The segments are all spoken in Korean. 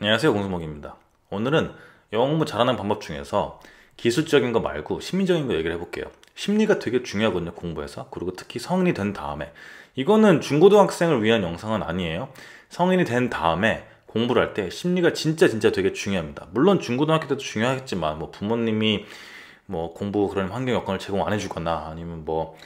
안녕하세요, 공수목입니다. 오늘은 영어 공부 잘하는 방법 중에서 기술적인 거 말고 심리적인 거 얘기를 해볼게요. 심리가 되게 중요하거든요, 공부에서. 그리고 특히 성인이 된 다음에, 이거는 중고등학생을 위한 영상은 아니에요. 성인이 된 다음에 공부를 할 때 심리가 진짜 되게 중요합니다. 물론 중고등학교 때도 중요하겠지만 뭐 부모님이 뭐 공부 그런 환경 여건을 제공 안 해주거나 아니면 뭐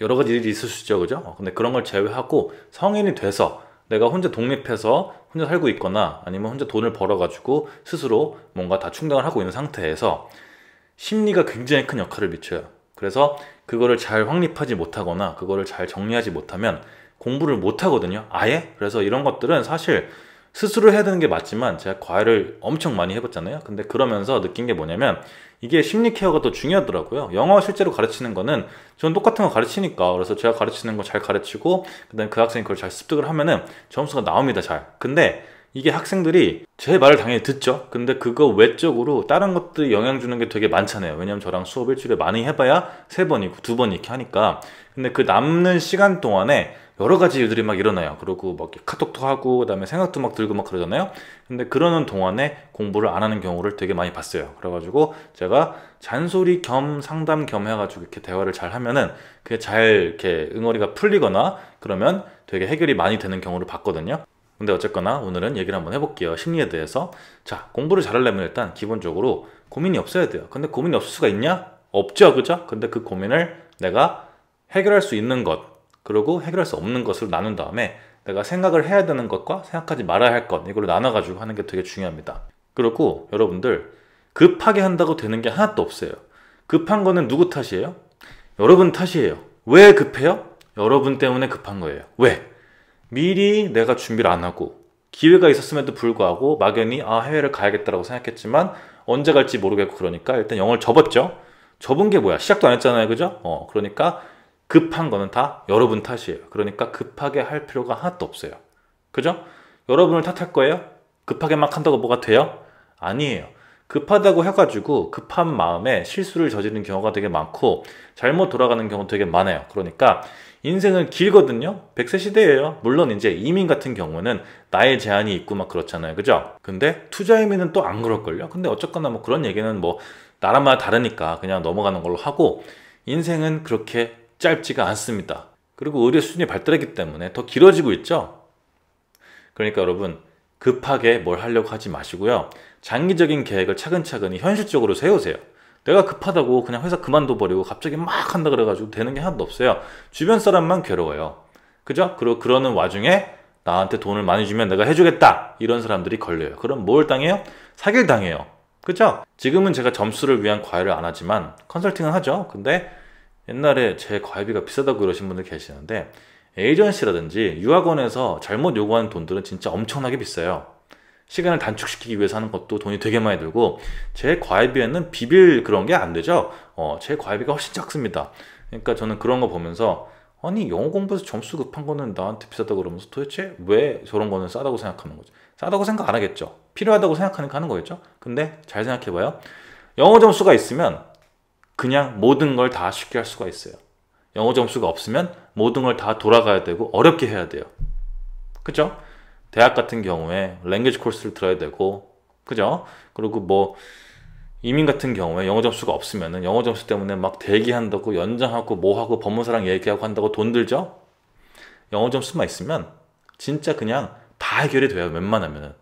여러 가지 일이 있을 수 있죠, 그죠? 근데 그런 걸 제외하고 성인이 돼서 내가 혼자 독립해서 혼자 살고 있거나 아니면 혼자 돈을 벌어가지고 스스로 뭔가 다 충당을 하고 있는 상태에서 심리가 굉장히 큰 역할을 미쳐요. 그래서 그거를 잘 확립하지 못하거나 그거를 잘 정리하지 못하면 공부를 못하거든요, 아예. 그래서 이런 것들은 사실 스스로 해야 되는 게 맞지만 제가 과외를 엄청 많이 해봤잖아요. 근데 그러면서 느낀 게 뭐냐면 이게 심리 케어가 더 중요하더라고요. 영어 실제로 가르치는 거는 저는 똑같은 거 가르치니까, 그래서 제가 가르치는 거 잘 가르치고 그다음에 그 학생이 그걸 잘 습득을 하면은 점수가 나옵니다, 잘. 근데 이게 학생들이 제 말을 당연히 듣죠. 근데 그거 외적으로 다른 것들이 영향 주는 게 되게 많잖아요. 왜냐면 저랑 수업 일주일에 많이 해봐야 3번이고 2번 이렇게 하니까. 근데 그 남는 시간 동안에 여러 가지 일들이 막 일어나요. 그리고 막 카톡도 하고 그다음에 생각도 막 들고 막 그러잖아요. 근데 그러는 동안에 공부를 안 하는 경우를 되게 많이 봤어요. 그래가지고 제가 잔소리 겸 상담 겸 해가지고 이렇게 대화를 잘 하면은 그게 잘 이렇게 응어리가 풀리거나 그러면 되게 해결이 많이 되는 경우를 봤거든요. 근데 어쨌거나 오늘은 얘기를 한번 해볼게요, 심리에 대해서. 자, 공부를 잘하려면 일단 기본적으로 고민이 없어야 돼요. 근데 고민이 없을 수가 있냐? 없죠, 그죠? 근데 그 고민을 내가 해결할 수 있는 것, 그리고 해결할 수 없는 것으로 나눈 다음에 내가 생각을 해야 되는 것과 생각하지 말아야 할 것, 이걸로 나눠가지고 하는 게 되게 중요합니다. 그리고 여러분들, 급하게 한다고 되는 게 하나도 없어요. 급한 거는 누구 탓이에요? 여러분 탓이에요. 왜 급해요? 여러분 때문에 급한 거예요. 왜? 미리 내가 준비를 안 하고 기회가 있었음에도 불구하고 막연히 해외를 가야겠다라고 생각했지만 언제 갈지 모르겠고, 그러니까 일단 영어를 접었죠. 접은 게 뭐야? 시작도 안 했잖아요, 그죠? 그러니까 급한 거는 다 여러분 탓이에요. 그러니까 급하게 할 필요가 하나도 없어요, 그죠? 여러분을 탓할 거예요? 급하게 막 한다고 뭐가 돼요? 아니에요. 급하다고 해가지고 급한 마음에 실수를 저지르는 경우가 되게 많고 잘못 돌아가는 경우 되게 많아요. 그러니까 인생은 길거든요. 100세 시대예요. 물론 이제 이민 같은 경우는 나의 제한이 있고 막 그렇잖아요, 그죠? 근데 투자 이민은 또 안 그럴걸요. 근데 어쨌거나 뭐 그런 얘기는 뭐 나라마다 다르니까 그냥 넘어가는 걸로 하고, 인생은 그렇게 짧지가 않습니다. 그리고 의료 수준이 발달했기 때문에 더 길어지고 있죠. 그러니까 여러분, 급하게 뭘 하려고 하지 마시고요. 장기적인 계획을 차근차근히 현실적으로 세우세요. 내가 급하다고 그냥 회사 그만둬버리고 갑자기 막 한다 그래가지고 되는 게 하나도 없어요. 주변 사람만 괴로워요, 그죠? 그리고 그러는 와중에 나한테 돈을 많이 주면 내가 해주겠다, 이런 사람들이 걸려요. 그럼 뭘 당해요? 사기를 당해요, 그죠? 지금은 제가 점수를 위한 과외를 안 하지만 컨설팅은 하죠. 근데 옛날에 제 과외비가 비싸다고 그러신 분들 계시는데, 에이전시라든지 유학원에서 잘못 요구하는 돈들은 진짜 엄청나게 비싸요. 시간을 단축시키기 위해서 하는 것도 돈이 되게 많이 들고, 제 과외비에는 비빌 그런 게 안 되죠. 제 과외비가 훨씬 작습니다. 그러니까 저는 그런 거 보면서, 아니 영어 공부에서 점수 급한 거는 나한테 비싸다고 그러면서 도대체 왜 저런 거는 싸다고 생각하는 거죠? 싸다고 생각 안 하겠죠. 필요하다고 생각하니까 하는 거겠죠. 근데 잘 생각해봐요. 영어 점수가 있으면 그냥 모든 걸 다 쉽게 할 수가 있어요. 영어 점수가 없으면 모든 걸 다 돌아가야 되고 어렵게 해야 돼요, 그죠? 대학 같은 경우에 랭귀지 코र्스를 들어야 되고, 그죠? 그리고 뭐 이민 같은 경우에 영어 점수가 없으면은 영어 점수 때문에 막 대기한다고 연장하고 뭐하고 법무사랑 얘기하고 한다고 돈 들죠? 영어 점수만 있으면 진짜 그냥 다 해결이 돼요, 웬만하면은.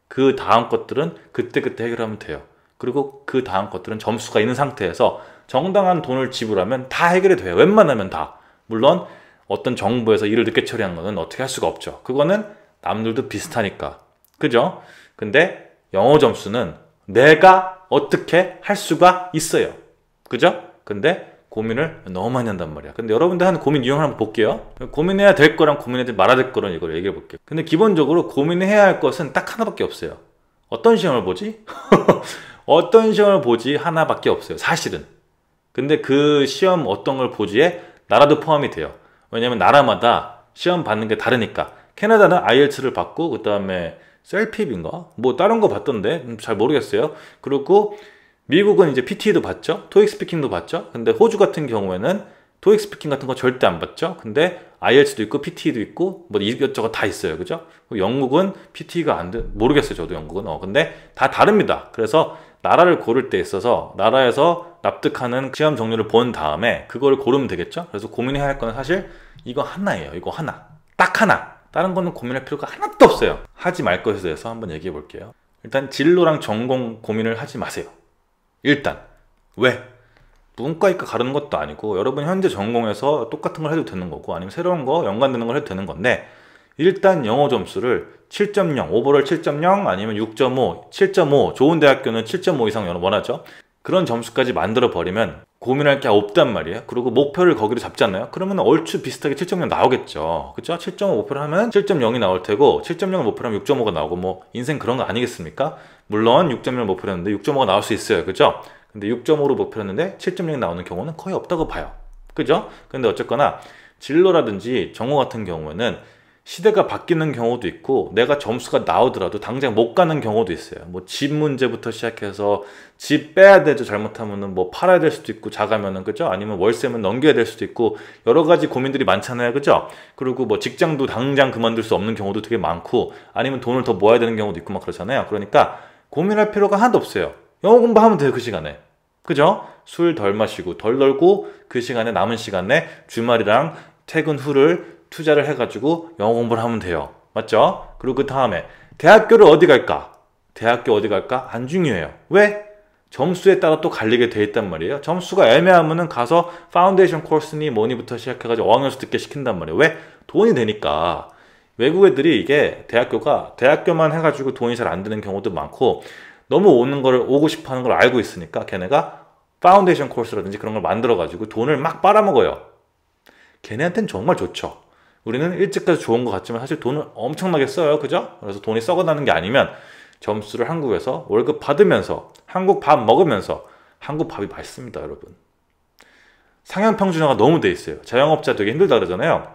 그 다음 것들은 그때그때 해결하면 돼요. 그리고 그 다음 것들은 점수가 있는 상태에서 정당한 돈을 지불하면 다 해결이 돼요, 웬만하면 다. 물론 어떤 정부에서 일을 늦게 처리한 거는 어떻게 할 수가 없죠. 그거는 남들도 비슷하니까, 그죠? 근데 영어 점수는 내가 어떻게 할 수가 있어요, 그죠? 근데 고민을 너무 많이 한단 말이야. 근데 여러분들 하는 고민 유형을 한번 볼게요. 고민해야 될 거랑 고민하지 말아야 될 거랑 이걸 얘기해 볼게요. 근데 기본적으로 고민해야 할 것은 딱 하나밖에 없어요. 어떤 시험을 보지? 어떤 시험을 보지? 하나밖에 없어요, 사실은. 근데 그 시험 어떤 걸 보지에 나라도 포함이 돼요. 왜냐면 나라마다 시험 받는 게 다르니까. 캐나다는 IELTS를 받고 그 다음에 셀핍인가? 뭐 다른 거 봤던데 잘 모르겠어요. 그리고 미국은 이제 PT도 봤죠. 토익 스피킹도 봤죠. 근데 호주 같은 경우에는 토익 스피킹 같은 거 절대 안 받죠. 근데 IELTS도 있고 PT도 있고 뭐 이것저것 다 있어요. 그죠? 영국은 PT가 안 돼. 모르겠어요. 저도 영국은. 근데 다 다릅니다. 그래서 나라를 고를 때 있어서 나라에서 납득하는 시험 종류를 본 다음에 그걸 고르면 되겠죠. 그래서 고민해야 할 거는 사실 이거 하나예요. 이거 하나. 딱 하나. 다른 거는 고민할 필요가 하나도 없어요. 하지 말 것에 대해서 한번 얘기해 볼게요. 일단 진로랑 전공 고민을 하지 마세요. 일단 왜? 문과이과 가르는 것도 아니고 여러분 현재 전공에서 똑같은 걸 해도 되는 거고 아니면 새로운 거 연관되는 걸 해도 되는 건데 일단 영어 점수를 7.0, 오버롤 7.0 아니면 6.5, 7.5 좋은 대학교는 7.5 이상 원하죠. 그런 점수까지 만들어 버리면 고민할 게 없단 말이에요. 그리고 목표를 거기로 잡잖아요. 그러면 얼추 비슷하게 7.0 나오겠죠. 그쵸? 7.5 목표를 하면 7.0이 나올 테고 7.0을 목표로 하면 6.5가 나오고 뭐 인생 그런 거 아니겠습니까? 물론 6.0을 목표로 했는데 6.5가 나올 수 있어요. 그죠? 근데 6.5로 목표로 했는데 7.0이 나오는 경우는 거의 없다고 봐요. 그죠? 근데 어쨌거나 진로라든지 전공 같은 경우에는 시대가 바뀌는 경우도 있고 내가 점수가 나오더라도 당장 못 가는 경우도 있어요. 뭐 집 문제부터 시작해서 집 빼야 되죠. 잘못하면은 뭐 팔아야 될 수도 있고 작으면은 그죠? 아니면 월세면 넘겨야 될 수도 있고 여러 가지 고민들이 많잖아요. 그죠? 그리고 뭐 직장도 당장 그만둘 수 없는 경우도 되게 많고 아니면 돈을 더 모아야 되는 경우도 있고 막 그렇잖아요. 그러니까 고민할 필요가 하나도 없어요. 영어 공부하면 돼요. 그 시간에. 그죠? 술 덜 마시고 덜 놀고 그 시간에 남은 시간에 주말이랑 퇴근 후를 투자를 해가지고 영어 공부를 하면 돼요. 맞죠? 그리고 그 다음에 대학교를 어디 갈까? 대학교 어디 갈까? 안 중요해요. 왜? 점수에 따라 또 갈리게 돼 있단 말이에요. 점수가 애매하면은 가서 파운데이션 코스니 뭐니부터 시작해가지고 어학연수 듣게 시킨단 말이에요. 왜? 돈이 되니까. 외국 애들이 이게 대학교만 해가지고 돈이 잘 안 드는 경우도 많고 너무 오고 싶어 하는 걸 알고 있으니까 걔네가 파운데이션 코스라든지 그런 걸 만들어가지고 돈을 막 빨아먹어요. 걔네한테는 정말 좋죠. 우리는 일찍 가서 좋은 것 같지만 사실 돈을 엄청나게 써요. 그죠? 그래서 돈이 썩어나는 게 아니면 점수를 한국에서 월급 받으면서 한국 밥 먹으면서 한국 밥이 맛있습니다. 여러분. 상향 평준화가 너무 돼 있어요. 자영업자 되게 힘들다 그러잖아요.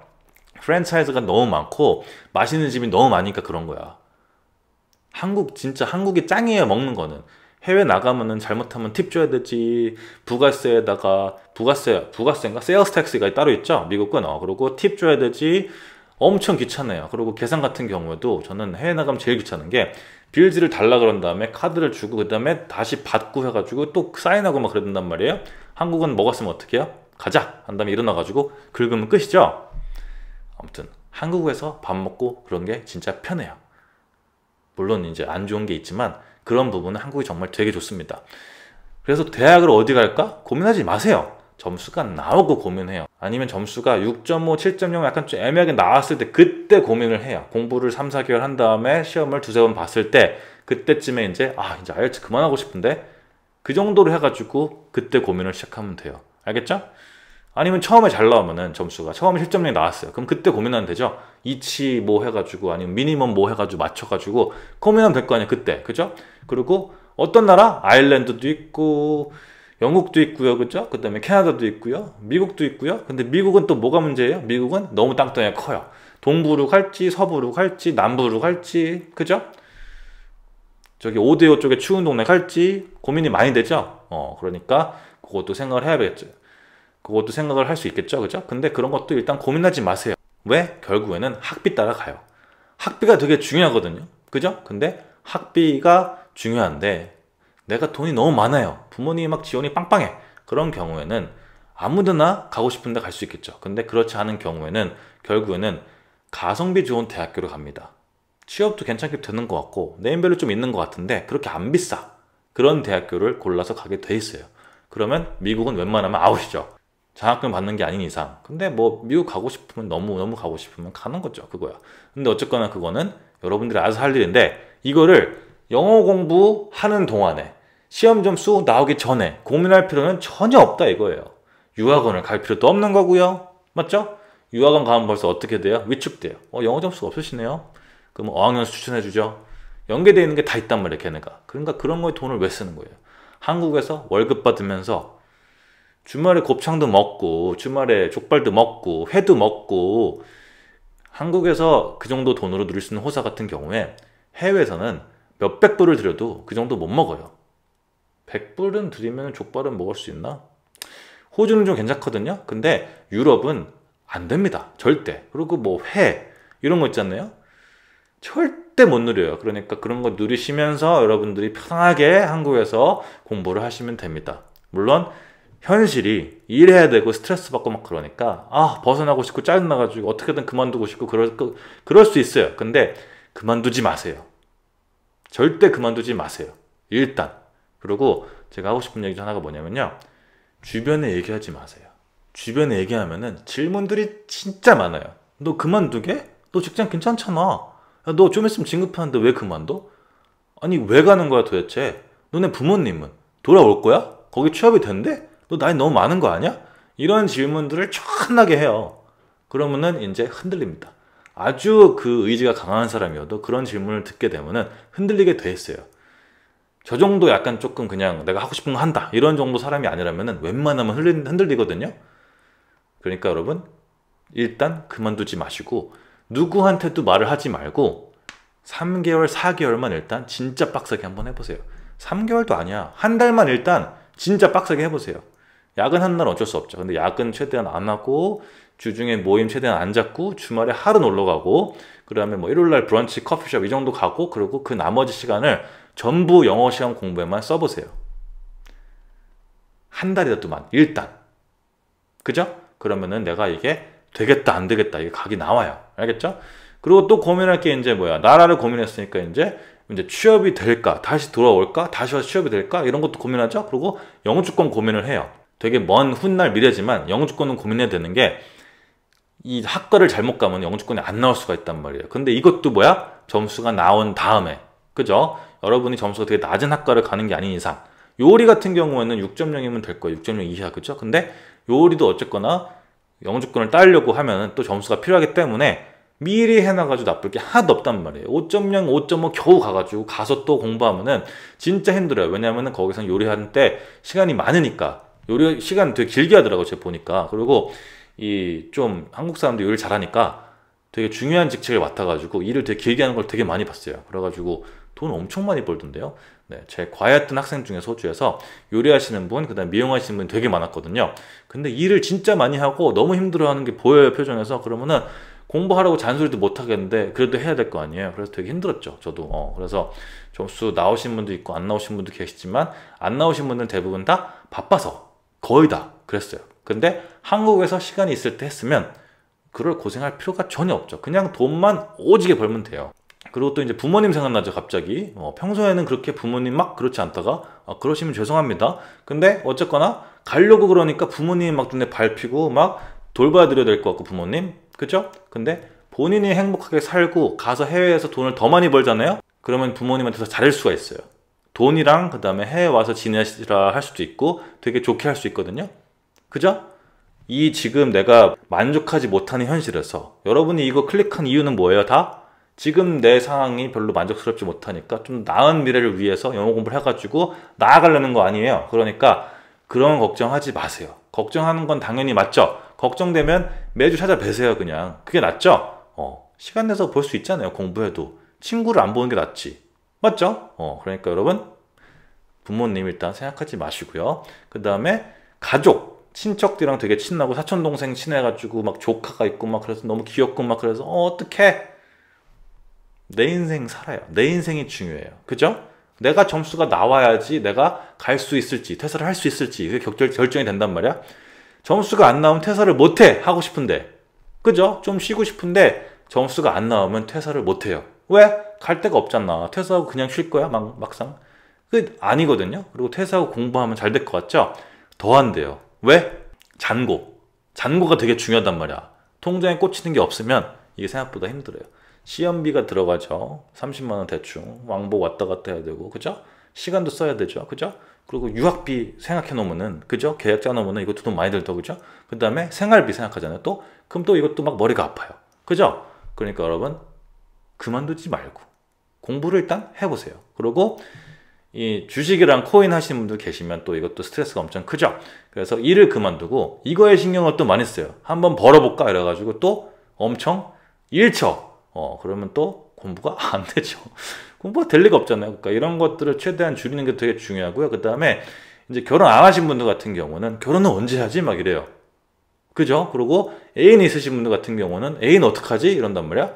프랜차이즈가 너무 많고 맛있는 집이 너무 많으니까 그런 거야. 진짜 한국이 짱이에요. 먹는 거는. 해외 나가면은 잘못하면 팁 줘야 되지. 부가세인가? 세일스 텍스가 따로 있죠. 미국은. 그리고 팁 줘야 되지. 엄청 귀찮아요. 그리고 계산 같은 경우에도 저는 해외 나가면 제일 귀찮은 게 빌즈를 달라 그런 다음에 카드를 주고 그 다음에 다시 받고 해가지고 또 사인하고 막 그런단 말이에요. 한국은 먹었으면 어떻게 해요? 가자! 한 다음에 일어나가지고 긁으면 끝이죠. 아무튼 한국에서 밥 먹고 그런 게 진짜 편해요. 물론 이제 안 좋은 게 있지만 그런 부분은 한국이 정말 되게 좋습니다. 그래서 대학을 어디 갈까? 고민하지 마세요. 점수가 나오고 고민해요. 아니면 점수가 6.5, 7.0 약간 좀 애매하게 나왔을 때 그때 고민을 해요. 공부를 3, 4개월 한 다음에 시험을 두세 번 봤을 때 그때쯤에 이제 이제 IELTS 그만하고 싶은데 그 정도로 해가지고 그때 고민을 시작하면 돼요. 알겠죠? 아니면 처음에 잘 나오면은 점수가 처음에 7.0이 나왔어요. 그럼 그때 고민하면 되죠. 이치 뭐 해가지고 아니면 미니멈 뭐 해가지고 맞춰가지고 고민하면 될 거 아니에요. 그때. 그죠? 그리고 어떤 나라? 아일랜드도 있고 영국도 있고요. 그죠? 그 다음에 캐나다도 있고요. 미국도 있고요. 근데 미국은 또 뭐가 문제예요? 미국은 너무 땅덩이가 커요. 동부로 갈지 서부로 갈지 남부로 갈지 그죠? 저기 5대5 쪽에 추운 동네 갈지 고민이 많이 되죠? 그러니까 그것도 생각을 해야겠죠. 그것도 생각을 할 수 있겠죠. 그죠? 근데 그런 것도 일단 고민하지 마세요. 왜? 결국에는 학비 따라가요. 학비가 되게 중요하거든요. 그죠? 근데 학비가 중요한데 내가 돈이 너무 많아요. 부모님이 막 지원이 빵빵해. 그런 경우에는 아무데나 가고 싶은데 갈 수 있겠죠. 근데 그렇지 않은 경우에는 결국에는 가성비 좋은 대학교로 갑니다. 취업도 괜찮게 되는 것 같고 네임밸류 좀 있는 것 같은데 그렇게 안 비싸. 그런 대학교를 골라서 가게 돼 있어요. 그러면 미국은 웬만하면 아웃이죠. 장학금 받는 게 아닌 이상. 근데 뭐 미국 가고 싶으면 너무 가고 싶으면 가는 거죠. 그거야. 근데 어쨌거나 그거는 여러분들이 알아서 할 일인데 이거를 영어 공부하는 동안에 시험 점수 나오기 전에 고민할 필요는 전혀 없다 이거예요. 유학원을 갈 필요도 없는 거고요. 맞죠? 유학원 가면 벌써 어떻게 돼요? 위축돼요. 영어 점수가 없으시네요. 그럼 어학연수 추천해주죠. 연계되어 있는 게 다 있단 말이에요. 걔네가. 그러니까 그런 거에 돈을 왜 쓰는 거예요? 한국에서 월급 받으면서 주말에 곱창도 먹고 주말에 족발도 먹고 회도 먹고 한국에서 그 정도 돈으로 누릴 수 있는 호사 같은 경우에 해외에서는 몇백 불을 들여도 그 정도 못 먹어요. 100불은 들이면 족발은 먹을 수 있나? 호주는 좀 괜찮거든요. 근데 유럽은 안 됩니다. 절대. 그리고 뭐 회 이런 거 있잖아요. 절대 못 누려요. 그러니까 그런 거 누리시면서 여러분들이 편하게 한국에서 공부를 하시면 됩니다. 물론 현실이 일해야 되고 스트레스 받고 막 그러니까 벗어나고 싶고 짜증나가지고 어떻게든 그만두고 싶고 그럴 수 있어요. 근데 그만두지 마세요. 절대 그만두지 마세요. 일단. 그리고 제가 하고 싶은 얘기 중 하나가 뭐냐면요. 주변에 얘기하지 마세요. 주변에 얘기하면은 질문들이 진짜 많아요. 너 그만두게? 너 직장 괜찮잖아. 야, 너 좀 있으면 진급하는데 왜 그만둬? 아니 왜 가는 거야 도대체? 너네 부모님은 돌아올 거야? 거기 취업이 된대? 너 나이 너무 많은 거 아니야? 이런 질문들을 쫙나게 해요. 그러면은 이제 흔들립니다. 아주 그 의지가 강한 사람이어도 그런 질문을 듣게 되면은 흔들리게 돼 있어요. 저 정도 약간 조금 그냥 내가 하고 싶은 거 한다 이런 정도 사람이 아니라면은 웬만하면 흔들리거든요. 그러니까 여러분 일단 그만두지 마시고 누구한테도 말을 하지 말고 3개월, 4개월만 일단 진짜 빡세게 한번 해보세요. 3개월도 아니야. 한 달만 일단 진짜 빡세게 해보세요. 야근하는 날 어쩔 수 없죠. 근데 야근 최대한 안 하고 주중에 모임 최대한 안 잡고 주말에 하루 놀러 가고 그 다음에 뭐 일요일날 브런치, 커피숍 이 정도 가고 그리고 그 나머지 시간을 전부 영어 시간 공부에만 써보세요. 한 달이라도만 일단. 그죠? 그러면은 내가 이게 되겠다 안 되겠다 이게 각이 나와요. 알겠죠? 그리고 또 고민할 게 이제 뭐야? 나라를 고민했으니까 이제 취업이 될까? 다시 돌아올까? 다시 와서 취업이 될까? 이런 것도 고민하죠. 그리고 영주권 고민을 해요. 되게 먼 훗날 미래지만 영주권은 고민해야 되는 게 이 학과를 잘못 가면 영주권이 안 나올 수가 있단 말이에요. 근데 이것도 뭐야? 점수가 나온 다음에. 그죠? 여러분이 점수가 되게 낮은 학과를 가는 게 아닌 이상 요리 같은 경우에는 6.0이면 될 거예요. 6.0 이하. 그죠? 근데 요리도 어쨌거나 영주권을 따려고 하면 또 점수가 필요하기 때문에 미리 해놔가지고 나쁠 게 하나도 없단 말이에요. 5.0, 5.5 겨우 가가지고 가서 또 공부하면은 진짜 힘들어요. 왜냐면은 거기서 요리하는 때 시간이 많으니까. 요리 시간 되게 길게 하더라고요. 제가 보니까. 그리고 이 좀 한국 사람들 요리를 잘하니까 되게 중요한 직책을 맡아가지고 일을 되게 길게 하는 걸 되게 많이 봤어요. 그래가지고 돈 엄청 많이 벌던데요. 네, 제 과외했던 학생 중에 호주에서 요리하시는 분, 그 다음 미용하시는 분 되게 많았거든요. 근데 일을 진짜 많이 하고 너무 힘들어하는 게 보여요, 표정에서. 그러면은 공부하라고 잔소리도 못 하겠는데 그래도 해야 될 거 아니에요. 그래서 되게 힘들었죠, 저도. 그래서 점수 나오신 분도 있고 안 나오신 분도 계시지만 안 나오신 분들은 대부분 다 바빠서 거의 다 그랬어요. 근데 한국에서 시간이 있을 때 했으면 그럴 고생할 필요가 전혀 없죠. 그냥 돈만 오지게 벌면 돼요. 그리고 또 이제 부모님 생각나죠, 갑자기. 평소에는 그렇게 부모님 막 그렇지 않다가 그러시면 죄송합니다. 근데 어쨌거나 가려고 그러니까 부모님이 막 눈에 밟히고 막 돌봐야 드려야 될 것 같고 부모님. 그죠? 근데 본인이 행복하게 살고 가서 해외에서 돈을 더 많이 벌잖아요? 그러면 부모님한테서 잘할 수가 있어요. 돈이랑 그 다음에 해외 와서 지내시라 할 수도 있고 되게 좋게 할 수 있거든요. 그죠? 이 지금 내가 만족하지 못하는 현실에서 여러분이 이거 클릭한 이유는 뭐예요? 다? 지금 내 상황이 별로 만족스럽지 못하니까 좀 나은 미래를 위해서 영어 공부를 해가지고 나아가려는 거 아니에요. 그러니까 그런 걱정하지 마세요. 걱정하는 건 당연히 맞죠? 걱정되면 매주 찾아뵈세요. 그냥 그게 낫죠? 시간 내서 볼 수 있잖아요. 공부해도 친구를 안 보는 게 낫지. 맞죠? 그러니까 여러분 부모님 일단 생각하지 마시고요. 그 다음에 가족 친척들이랑 되게 친하고 사촌동생 친해가지고 막 조카가 있고 막 그래서 너무 귀엽고 막 그래서 어떡해. 내 인생 살아요. 내 인생이 중요해요. 그죠? 내가 점수가 나와야지 내가 갈 수 있을지 퇴사를 할 수 있을지 그게 결정이 된단 말이야. 점수가 안 나오면 퇴사를 못해. 하고 싶은데. 그죠? 좀 쉬고 싶은데 점수가 안 나오면 퇴사를 못해요. 왜? 갈 데가 없잖아. 퇴사하고 그냥 쉴 거야? 막상? 그 아니거든요. 그리고 퇴사하고 공부하면 잘 될 것 같죠? 더 안 돼요. 왜? 잔고가 되게 중요하단 말이야. 통장에 꽂히는 게 없으면 이게 생각보다 힘들어요. 시험비가 들어가죠. 30만 원 대충 왕복 왔다 갔다 해야 되고 그죠? 시간도 써야 되죠. 그죠? 그리고 유학비 생각해 놓으면은 그죠? 계약 짜 놓으면은 이것도 돈 많이 들죠. 그죠? 그 다음에 생활비 생각하잖아요. 또 그럼 또 이것도 막 머리가 아파요. 그죠? 그러니까 여러분 그만두지 말고 공부를 일단 해보세요. 그리고 이 주식이랑 코인 하시는 분들 계시면 또 이것도 스트레스가 엄청 크죠. 그래서 일을 그만두고 이거에 신경을 또 많이 써요. 한번 벌어볼까 이래가지고 또 엄청 일쳐. 그러면 또 공부가 안 되죠. 공부가 될 리가 없잖아요. 그러니까 이런 것들을 최대한 줄이는 게 되게 중요하고요. 그 다음에 이제 결혼 안 하신 분들 같은 경우는 결혼은 언제 하지? 막 이래요. 그죠? 그리고 애인 있으신 분들 같은 경우는 애인 어떡하지? 이런단 말이야.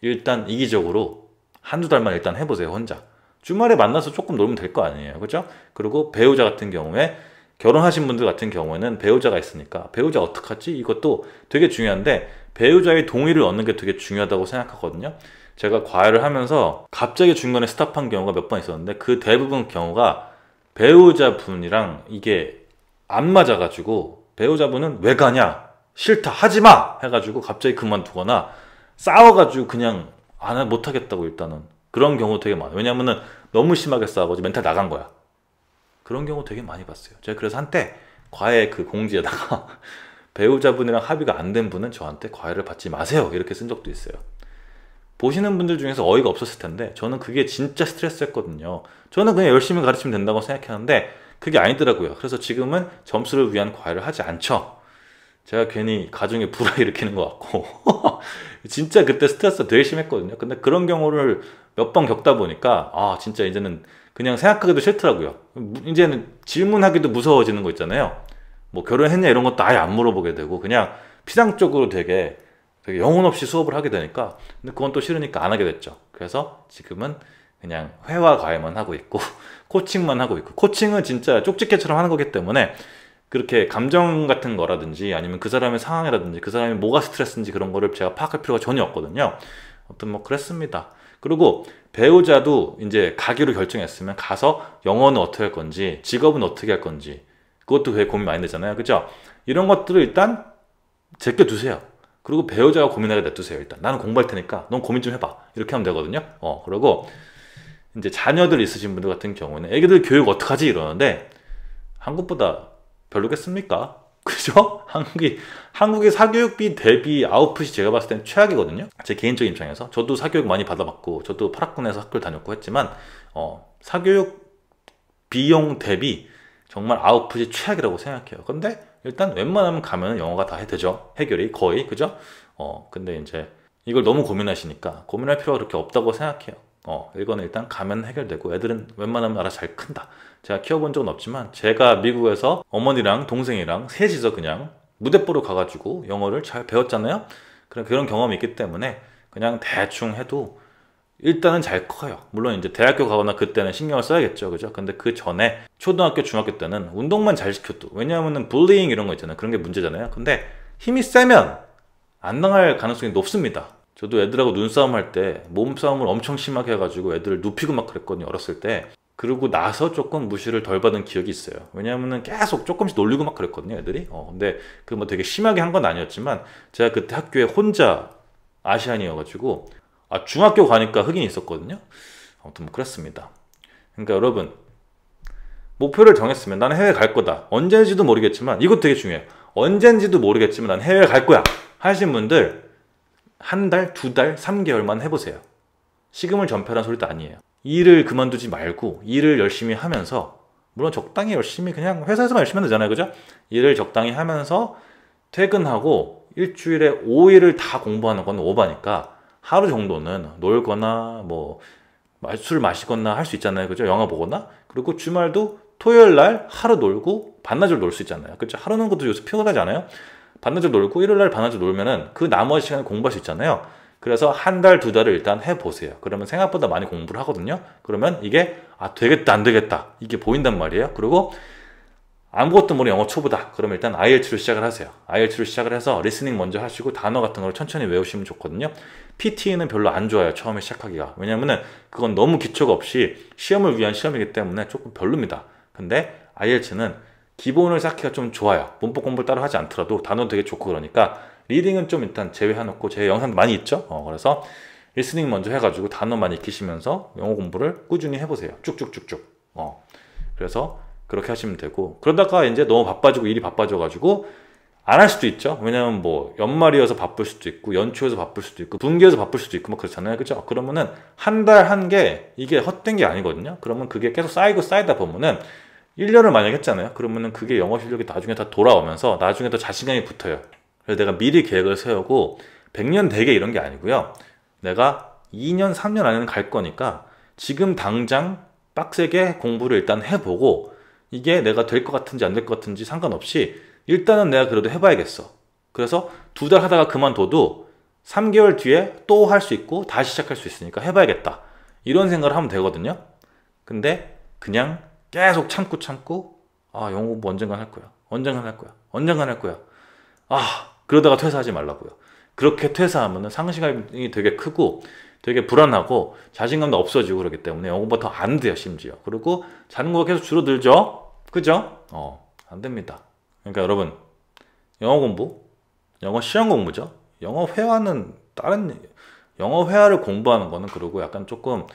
일단 이기적으로 한두 달만 일단 해보세요. 혼자. 주말에 만나서 조금 놀면 될 거 아니에요. 그죠? 그리고 배우자 같은 경우에 결혼하신 분들 같은 경우에는 배우자가 있으니까 배우자 어떡하지? 이것도 되게 중요한데 배우자의 동의를 얻는 게 되게 중요하다고 생각하거든요. 제가 과외를 하면서 갑자기 중간에 스탑한 경우가 몇 번 있었는데 그 대부분 경우가 배우자분이랑 이게 안 맞아가지고 배우자분은 왜 가냐? 싫다 하지마! 해가지고 갑자기 그만두거나 싸워가지고 그냥 못하겠다고 일단은 그런 경우 되게 많아요. 왜냐면은 너무 심하게 싸워가지고 멘탈 나간 거야. 그런 경우 되게 많이 봤어요. 제가 그래서 한때 과외 그 공지에다가 배우자분이랑 합의가 안 된 분은 저한테 과외를 받지 마세요 이렇게 쓴 적도 있어요. 보시는 분들 중에서 어이가 없었을 텐데 저는 그게 진짜 스트레스였거든요. 저는 그냥 열심히 가르치면 된다고 생각했는데 그게 아니더라고요. 그래서 지금은 점수를 위한 과외를 하지 않죠. 제가 괜히 가정에 불화 일으키는 것 같고 진짜 그때 스트레스가 되게 심했거든요. 근데 그런 경우를 몇 번 겪다 보니까 아 진짜 이제는 그냥 생각하기도 싫더라고요. 이제는 질문하기도 무서워지는 거 있잖아요. 뭐 결혼했냐 이런 것도 아예 안 물어보게 되고 그냥 피상적으로 되게 영혼 없이 수업을 하게 되니까 근데 그건 또 싫으니까 안 하게 됐죠. 그래서 지금은 그냥 회화 과외만 하고 있고 코칭만 하고 있고 코칭은 진짜 쪽집게처럼 하는 거기 때문에 그렇게 감정 같은 거라든지 아니면 그 사람의 상황이라든지 그 사람이 뭐가 스트레스인지 그런 거를 제가 파악할 필요가 전혀 없거든요. 아무튼 뭐 그랬습니다. 그리고 배우자도 이제 가기로 결정했으면 가서 영어는 어떻게 할 건지 직업은 어떻게 할 건지 그것도 되게 고민 많이 되잖아요. 그죠? 이런 것들을 일단 제껴두세요. 그리고 배우자가 고민하게 냅두세요. 일단 나는 공부할 테니까 넌 고민 좀 해봐. 이렇게 하면 되거든요. 그리고 이제 자녀들 있으신 분들 같은 경우는 애기들 교육 어떡하지 이러는데 한국보다 별로겠습니까? 그죠? 한국의 사교육비 대비 아웃풋이 제가 봤을 때는 최악이거든요. 제 개인적인 입장에서 저도 사교육 많이 받아봤고 저도 파락군에서 학교를 다녔고 했지만 사교육 비용 대비 정말 아웃풋이 최악이라고 생각해요. 근데 일단 웬만하면 가면 영어가 다 되죠. 해결이 거의 그죠? 근데 이제 이걸 너무 고민하시니까 고민할 필요가 그렇게 없다고 생각해요. 이거는 일단 가면 해결되고 애들은 웬만하면 알아서 잘 큰다. 제가 키워본 적은 없지만 제가 미국에서 어머니랑 동생이랑 셋이서 그냥 무대 보러 가가지고 영어를 잘 배웠잖아요. 그런 경험이 있기 때문에 그냥 대충 해도 일단은 잘 커요. 물론 이제 대학교 가거나 그때는 신경을 써야겠죠. 그죠? 근데 그 전에 초등학교, 중학교 때는 운동만 잘 시켜도 왜냐하면은 불리잉 이런 거 있잖아요. 그런 게 문제잖아요. 근데 힘이 세면 안 당할 가능성이 높습니다. 저도 애들하고 눈싸움 할 때 몸싸움을 엄청 심하게 해가지고 애들을 눕히고 막 그랬거든요. 어렸을 때. 그러고 나서 조금 무시를 덜 받은 기억이 있어요. 왜냐하면은 계속 조금씩 놀리고 막 그랬거든요. 애들이. 근데 그 뭐 되게 심하게 한 건 아니었지만 제가 그때 학교에 혼자 아시안이어가지고 중학교 가니까 흑인이 있었거든요. 아무튼 뭐 그랬습니다. 그러니까 여러분 목표를 정했으면 나는 해외 갈 거다. 언제인지도 모르겠지만 이것도 되게 중요해요. 언제인지도 모르겠지만 난 해외 갈 거야 하신 분들 한 달, 두 달, 3개월만 해보세요. 식음을 전폐란 소리도 아니에요. 일을 그만두지 말고 일을 열심히 하면서 물론 적당히 열심히 그냥 회사에서만 열심히 하면 되잖아요. 그죠? 일을 적당히 하면서 퇴근하고 일주일에 5일을 다 공부하는 건 오바니까 하루 정도는 놀거나 뭐 술 마시거나 할 수 있잖아요. 그죠? 영화 보거나. 그리고 주말도 토요일 날 하루 놀고 반나절 놀 수 있잖아요. 그죠? 하루 노는 것도 요새 피곤하지 않아요? 반나절 놀고 일요일 날 반나절 놀면은 그 나머지 시간을 공부할 수 있잖아요. 그래서 한 달, 두 달을 일단 해보세요. 그러면 생각보다 많이 공부를 하거든요. 그러면 이게 되겠다 안 되겠다 이게 보인단 말이에요. 그리고 아무것도 모르는 영어 초보다. 그러면 일단 IELTS를 시작을 하세요. IELTS를 시작을 해서 리스닝 먼저 하시고 단어 같은 걸 천천히 외우시면 좋거든요. PT는 별로 안 좋아요. 처음에 시작하기가. 왜냐면은 그건 너무 기초가 없이 시험을 위한 시험이기 때문에 조금 별로입니다. 근데 IELTS는 기본을 쌓기가 좀 좋아요. 문법 공부를 따로 하지 않더라도 단어 되게 좋고 그러니까 리딩은 좀 일단 제외해놓고 제 영상도 많이 있죠. 그래서 리스닝 먼저 해가지고 단어 많이 익히시면서 영어 공부를 꾸준히 해보세요. 쭉쭉쭉쭉. 그래서 그렇게 하시면 되고 그러다가 이제 너무 바빠지고 일이 바빠져가지고 안 할 수도 있죠. 왜냐면 뭐 연말이어서 바쁠 수도 있고 연초에서 바쁠 수도 있고 분기에서 바쁠 수도 있고 뭐 그렇잖아요. 그죠? 그러면은 한 달 한 게 이게 헛된 게 아니거든요. 그러면 그게 계속 쌓이고 쌓이다 보면은 1년을 만약에 했잖아요. 그러면은 그게 영어 실력이 나중에 다 돌아오면서 나중에 더 자신감이 붙어요. 그래서 내가 미리 계획을 세우고 100년 되게 이런 게 아니고요. 내가 2년, 3년 안에는 갈 거니까 지금 당장 빡세게 공부를 일단 해보고 이게 내가 될 것 같은지 안 될 것 같은지 상관없이 일단은 내가 그래도 해봐야겠어. 그래서 2달 하다가 그만둬도 3개월 뒤에 또 할 수 있고 다시 시작할 수 있으니까 해봐야겠다. 이런 생각을 하면 되거든요. 근데 그냥 계속 참고 아, 영어 공부 언젠간 할 거야. 언젠간 할 거야. 언젠간 할 거야. 아, 그러다가 퇴사하지 말라고요. 그렇게 퇴사하면 상실감이 되게 크고 되게 불안하고 자신감도 없어지고 그러기 때문에 영어 공부가 더 안 돼요, 심지어. 그리고 자전거가 계속 줄어들죠? 그죠? 안 됩니다. 그러니까 여러분, 영어 공부, 영어 시험 공부죠. 영어 회화는 다른, 영어 회화를 공부하는 거는 그리고 약간 조금,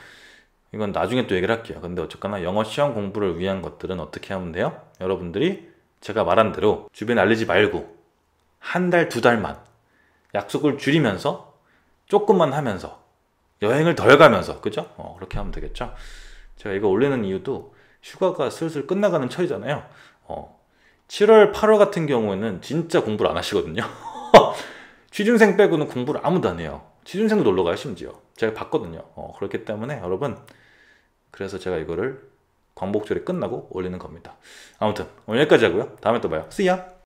이건 나중에 또 얘기를 할게요. 근데 어쨌거나 영어 시험 공부를 위한 것들은 어떻게 하면 돼요? 여러분들이 제가 말한 대로 주변에 알리지 말고 한 달, 2달만 약속을 줄이면서 조금만 하면서 여행을 덜 가면서, 그죠? 그렇게 하면 되겠죠? 제가 이거 올리는 이유도 휴가가 슬슬 끝나가는 철이잖아요. 7월, 8월 같은 경우에는 진짜 공부를 안 하시거든요. 취준생 빼고는 공부를 아무도 안 해요. 취준생도 놀러 가요, 심지어. 제가 봤거든요. 그렇기 때문에 여러분, 그래서 제가 이거를 광복절이 끝나고 올리는 겁니다. 아무튼 오늘 여기까지 하고요. 다음에 또 봐요. See ya!